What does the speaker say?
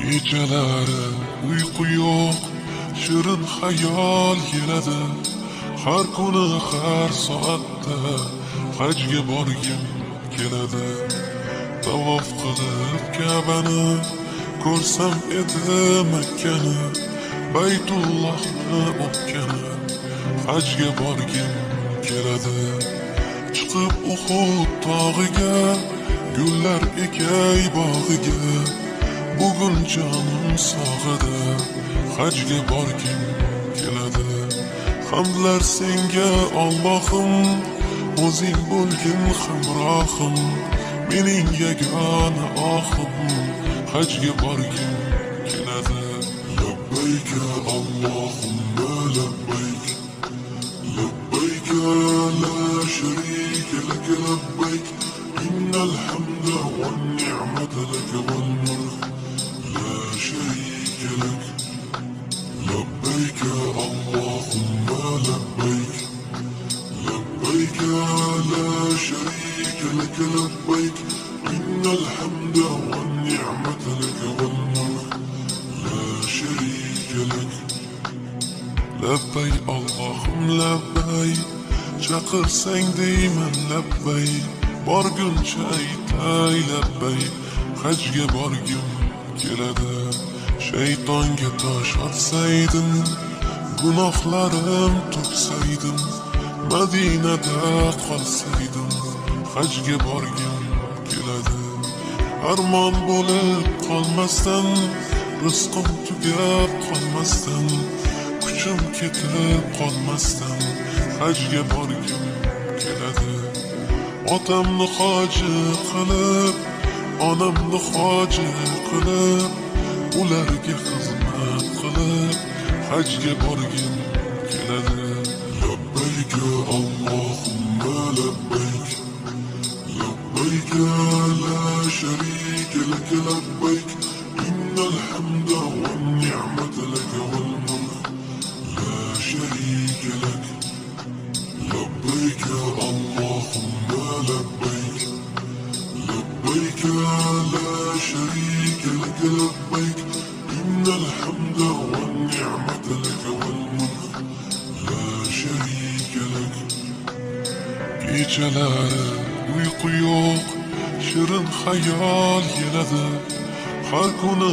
Gecalari uyqu yo'q, shirin xayol keladi. Har kuni har soatda hajga borgim keladi. Tavof qilib Ka'bani ko'rsam edi Makkani, Baytullohni o'pkani, hajga borgim keladi. Chiqib Uhud tog'iga, gullar ekay bog'iga, bugun jonim sog'ida, hajga borgim keladi. Hamdlar senga Allohim, o'zing bo'lgin hamrohim, mening yagona ohim, hajga borgim keladi. Labbayka Allohumma labbayk, labbayka la sharika lak labbayk, innal hamda wan ni'mata lak wal mulk la sharika lak. Labbayka Allahumma labbayk, labbayka la sharika lak labbayk, innal hamda wan ni'mata lak wal mulk la sharika lak. Labbay Allohim labbay, chaqirsang deyman labbay, borguncha aytay labbay, hajga borgim keladi. Shaytonga tosh otsaydim, gunohlarim to'ksaydim, Madinada qolsaydim, hajga borgim keladi. Armon bo'lib qolmasdan, rizqim tugab qolmasdan, kuchim ketib qolmasdan, hajga borgim keladi. Otamni hoji qilib, onamni hoji qilib, ularga xizmat qilib, hajga borgim keladi. Labbayka Allohumma labbayk, labbayka la sharika lak labbayk, innal hamda wan ni'mata lak wal mulk la sharika lak. Labbayka Allohumma labbayk, labbayka la sharika lak labbayk, innal hamda wan ni'mata lak wal mulk la sharika lak. Gecalari uyqu yo'q, shirin xayol keladi. Har kuni